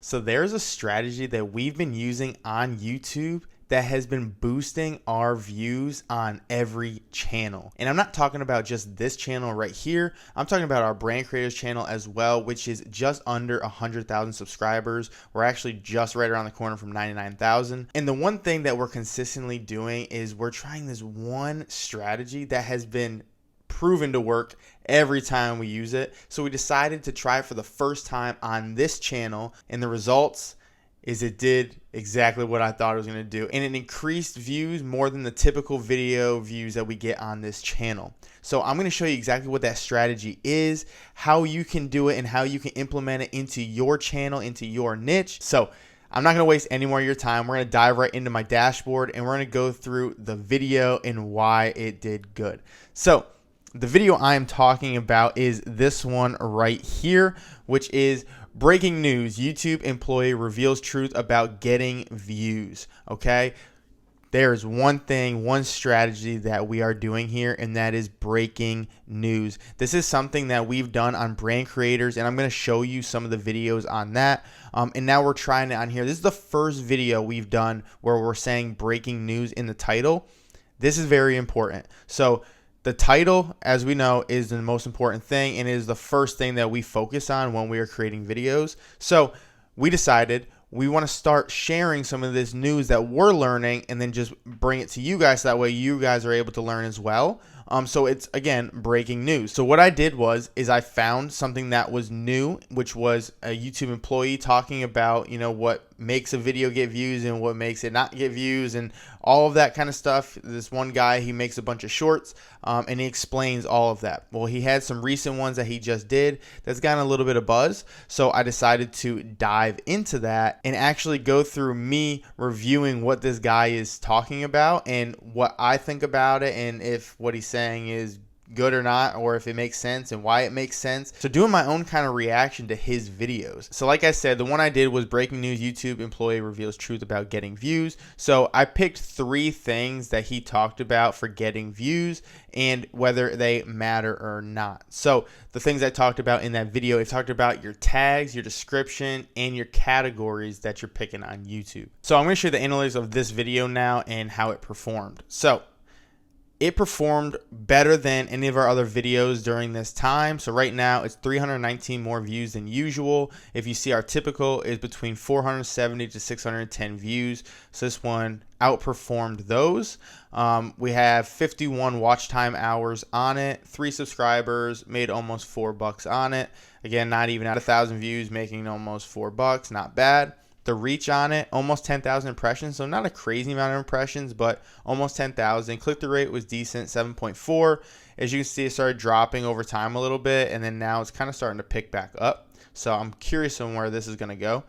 So there's a strategy that we've been using on YouTube that has been boosting our views on every channel. And I'm not talking about just this channel right here. I'm talking about our brand creators channel as well, which is just under 100,000 subscribers. We're actually just right around the corner from 99,000. And the one thing that we're consistently doing is we're trying this one strategy that has been proven to work every time we use it. So we decided to try it for the first time on this channel, and the results is it did exactly what I thought it was going to do, and it increased views more than the typical video views that we get on this channel. So I'm going to show you exactly what that strategy is, how you can do it, and how you can implement it into your channel, into your niche. So I'm not going to waste any more of your time. We're going to dive right into my dashboard, and we're going to go through the video and why it did good. So the video I am talking about is this one right here, which is breaking news. YouTube employee reveals truth about getting views. Okay. There's one thing, one strategy that we are doing here, and that is breaking news. This is something that we've done on brand creators, and I'm going to show you some of the videos on that. And now we're trying it on here. This is the first video we've done where we're saying breaking news in the title. This is very important. So the title, as we know, is the most important thing, and it is the first thing that we focus on when we are creating videos. So we decided we want to start sharing some of this news that we're learning and then just bring it to you guys. So that way you guys are able to learn as well. So it's, again, breaking news. So what I did is I found something that was new, which was a YouTube employee talking about, what makes a video get views and what makes it not get views and all of that kind of stuff. This one guy, he makes a bunch of shorts and he explains all of that. Well, he had some recent ones that he just did that's gotten a little bit of buzz. So I decided to dive into that and actually go through me reviewing what this guy is talking about and what I think about it, and if what he's saying is good or not, or if it makes sense and why it makes sense. So doing my own kind of reaction to his videos. So like I said, the one I did was breaking news, YouTube employee reveals truth about getting views. So I picked 3 things that he talked about for getting views and whether they matter or not. So the things I talked about in that video, I talked about your tags, your description, and your categories that you're picking on YouTube. So I'm going to show you the analytics of this video now and how it performed. So it performed better than any of our other videos during this time. So right now it's 319 more views than usual. If you see, our typical is between 470 to 610 views. So this one outperformed those. We have 51 watch time hours on it, 3 subscribers, made almost $4 on it. Again, not even at 1,000 views, making almost $4, not bad. The reach on it, almost 10,000 impressions, so not a crazy amount of impressions, but almost 10,000. Click-through rate was decent, 7.4. As you can see, it started dropping over time a little bit, and then now it's kind of starting to pick back up. So I'm curious on where this is going to go.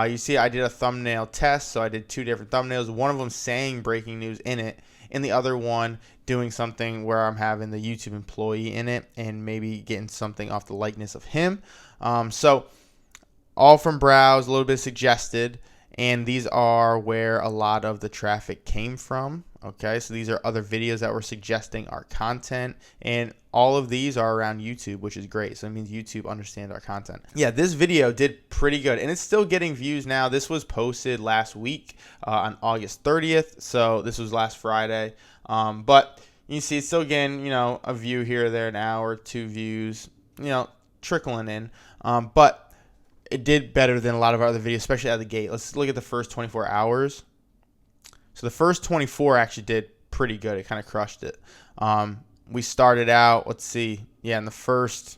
You see, I did a thumbnail test, so I did 2 different thumbnails. One of them saying breaking news in it, and the other one doing something where I'm having the YouTube employee in it and maybe getting something off the likeness of him. So all from browse, a little bit suggested, and these are where a lot of the traffic came from. Okay, so these are other videos that were suggesting our content, and all of these are around YouTube, which is great. So it means YouTube understands our content. Yeah, this video did pretty good, and it's still getting views now. This was posted last week on August 30th, so this was last Friday. But you see, it's still getting, a view here or there, an hour, 2 views, trickling in. But it did better than a lot of our other videos, especially out of the gate. Let's look at the first 24 hours. So the first 24 actually did pretty good. It kind of crushed it. We started out, let's see, yeah, in the first,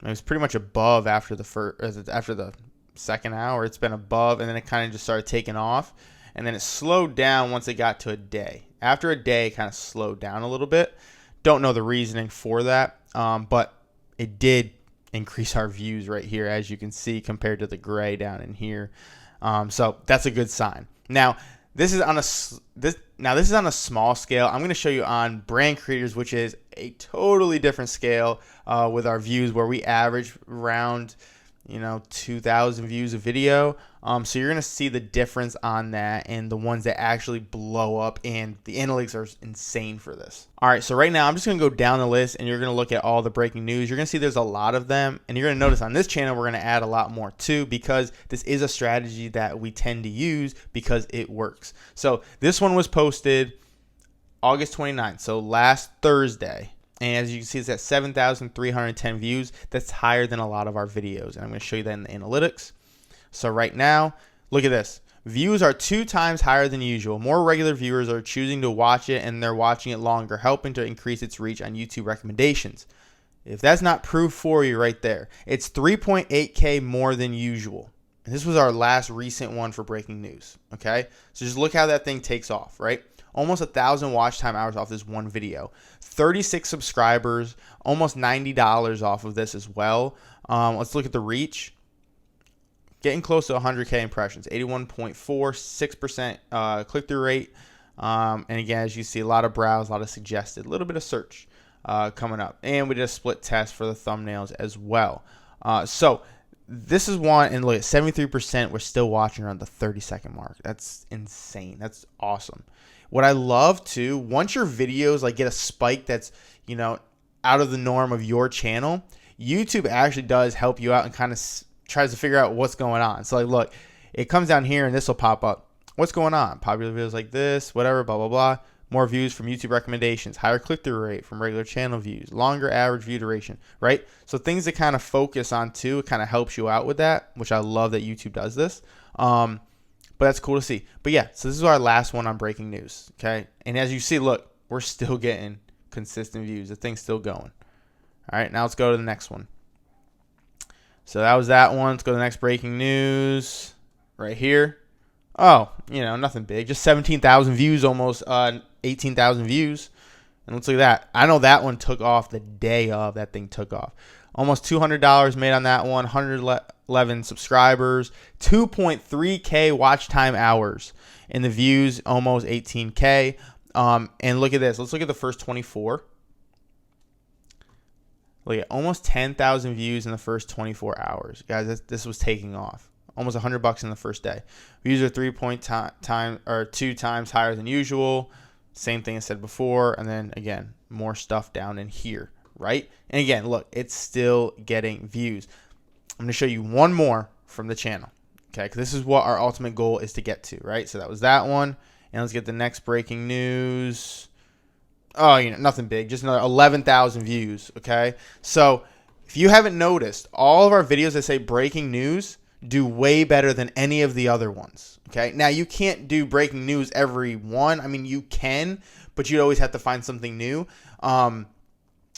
it was pretty much above after the second hour. It's been above, and then it kind of just started taking off, and then it slowed down once it got to a day. After a day, it kind of slowed down a little bit. Don't know the reasoning for that, but it did increase our views right here, as you can see, compared to the gray down in here. So that's a good sign. Now this is on a small scale. I'm going to show you on brand creators, which is a totally different scale with our views, where we average around 2,000 views a video. So you're going to see the difference on that and the ones that actually blow up, and the analytics are insane for this. All right, so right now I'm just going to go down the list and you're going to look at all the breaking news. You're going to see there's a lot of them, and you're going to notice on this channel we're going to add a lot more too, because this is a strategy that we tend to use because it works. So this one was posted August 29th, so last Thursday. And as you can see, it's at 7,310 views. That's higher than a lot of our videos. And I'm going to show you that in the analytics. So right now, look at this. Views are 2 times higher than usual. More regular viewers are choosing to watch it, and they're watching it longer, helping to increase its reach on YouTube recommendations. If that's not proof for you right there, it's 3.8K more than usual. And this was our last recent one for breaking news. Okay, so just look how that thing takes off, right? Almost 1,000 watch time hours off this one video. 36 subscribers, almost $90 off of this as well. Let's look at the reach. Getting close to 100K impressions, 81.46% click-through rate. And again, as you see, a lot of browse, a lot of suggested, a little bit of search coming up. And we did a split test for the thumbnails as well. So this is one, and look, 73% were still watching around the 30-second mark. That's insane. That's awesome. What I love too, once your videos like get a spike that's, out of the norm of your channel, YouTube actually does help you out and kind of tries to figure out what's going on. So like, look, it comes down here and this will pop up. What's going on? Popular videos like this, whatever, blah, blah, blah. More views from YouTube recommendations, higher click-through rate from regular channel views, longer average view duration, right? So things to kind of focus on too, it kind of helps you out with that, which I love that YouTube does this. But that's cool to see. But yeah, so this is our last one on breaking news, okay? And as you see, look, we're still getting consistent views. The thing's still going. All right, now let's go to the next one. So that was that one. Let's go to the next breaking news right here. Oh, nothing big. Just 17,000 views, almost 18,000 views. And let's look at that. I know that one took off the day of. That thing took off. Almost $200 made on that one. 111 subscribers. 2.3K watch time hours. And the views, almost 18K. And look at this. Let's look at the first 24. Look at almost 10,000 views in the first 24 hours. Guys, this was taking off. Almost $100 in the first day. Views are 2 times higher than usual. Same thing I said before. And then again, more stuff down in here, right? And again, look, it's still getting views. I'm going to show you one more from the channel, okay? Because this is what our ultimate goal is to get to, right? So that was that one. And let's get the next breaking news. Oh, nothing big. Just another 11,000 views, okay? So if you haven't noticed, all of our videos that say breaking news do way better than any of the other ones, okay? Now, you can't do breaking news every one. I mean, you can, but you'd always have to find something new,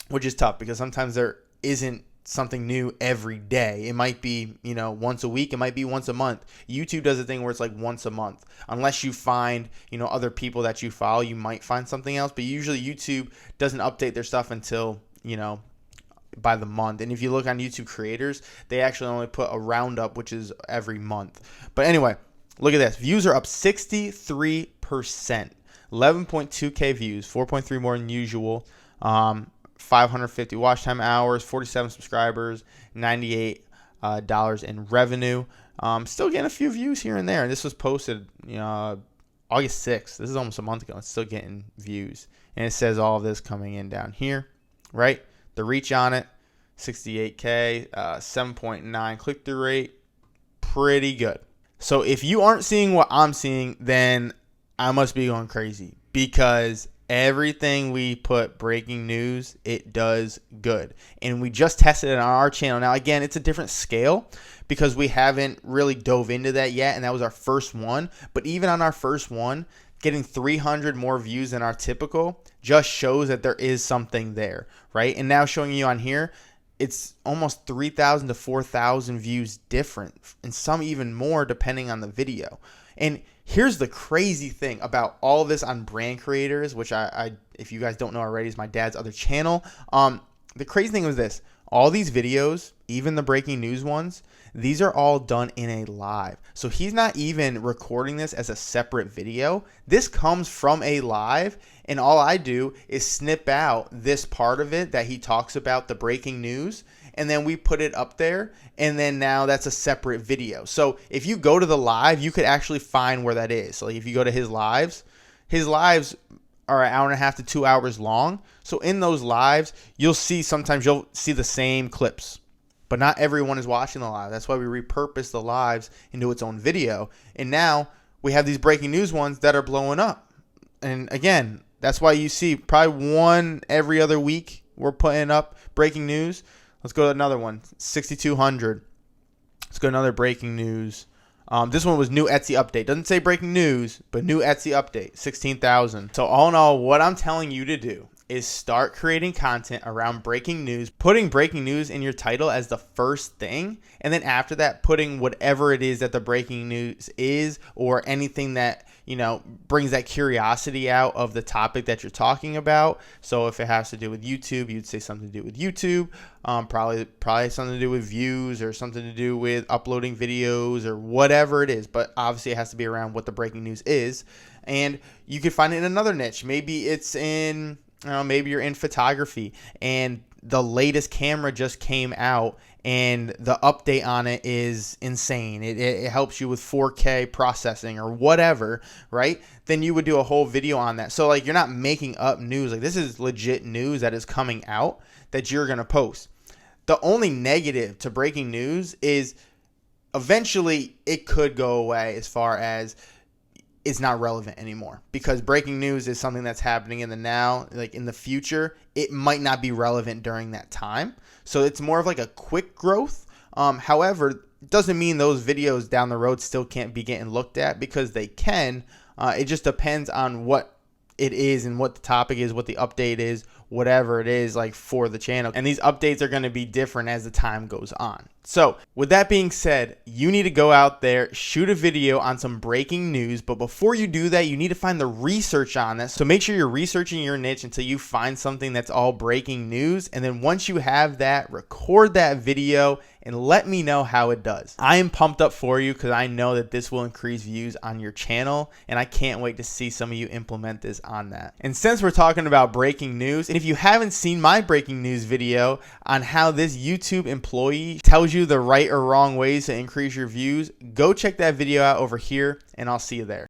which is tough because sometimes there isn't something new every day. It might be, once a week. It might be once a month. YouTube does a thing where it's like once a month. Unless you find, other people that you follow, you might find something else. But usually YouTube doesn't update their stuff until, by the month. And if you look on YouTube creators, they actually only put a roundup, which is every month. But anyway, look at this. Views are up 63%. 11.2K views, 4.3 more than usual. 550 watch time hours, 47 subscribers, $98 in revenue. Still getting a few views here and there. And this was posted, August 6th. This is almost a month ago. It's still getting views. And it says all of this coming in down here, right? The reach on it, 68K, 7.9 click-through rate, pretty good. So if you aren't seeing what I'm seeing, then I must be going crazy, because everything we put breaking news, it does good. And we just tested it on our channel. Now, again, it's a different scale because we haven't really dove into that yet, and that was our first one. But even on our first one, getting 300 more views than our typical just shows that there is something there, right? And now showing you on here, it's almost 3,000 to 4,000 views different, and some even more depending on the video. And here's the crazy thing about all this on Brand Creators, which I if you guys don't know already, is my dad's other channel. The crazy thing was this. All these videos, even the breaking news ones, these are all done in a live. So he's not even recording this as a separate video. This comes from a live, and all I do is snip out this part of it that he talks about the breaking news, and then we put it up there, and then now that's a separate video. So if you go to the live, you could actually find where that is. So like if you go to his lives are an hour and a half to 2 hours long. So in those lives, sometimes you'll see the same clips, but not everyone is watching the live. That's why we repurpose the lives into its own video. And now we have these breaking news ones that are blowing up. And again, that's why you see probably one every other week we're putting up breaking news. Let's go to another one, 6,200. Let's go to another breaking news. This one was new Etsy update. Doesn't say breaking news, but new Etsy update, 16,000. So all in all, what I'm telling you to do is start creating content around breaking news, putting breaking news in your title as the first thing. And then after that, putting whatever it is that the breaking news is, or anything that, brings that curiosity out of the topic that you're talking about. So if it has to do with YouTube, you'd say something to do with YouTube, probably something to do with views, or something to do with uploading videos, or whatever it is. But obviously it has to be around what the breaking news is. And you could find it in another niche. Maybe it's in, maybe you're in photography and the latest camera just came out and the update on it is insane. It helps you with 4K processing or whatever, right? Then you would do a whole video on that. So like you're not making up news. Like this is legit news that is coming out that you're going to post. The only negative to breaking news is eventually it could go away, as far as it's not relevant anymore, because breaking news is something that's happening in the now. Like in the future, it might not be relevant during that time. So it's more of like a quick growth. However, it doesn't mean those videos down the road still can't be getting looked at, because they can. It just depends on what it is and what the topic is, what the update is, whatever it is like for the channel. And these updates are going to be different as the time goes on. So with that being said, you need to go out there, shoot a video on some breaking news. But before you do that, you need to find the research on this. So make sure you're researching your niche until you find something that's all breaking news. And then once you have that, record that video and let me know how it does. I am pumped up for you because I know that this will increase views on your channel, and I can't wait to see some of you implement this on that. And since we're talking about breaking news, and if you haven't seen my breaking news video on how this YouTube employee tells you the right or wrong ways to increase your views, go check that video out over here, and I'll see you there.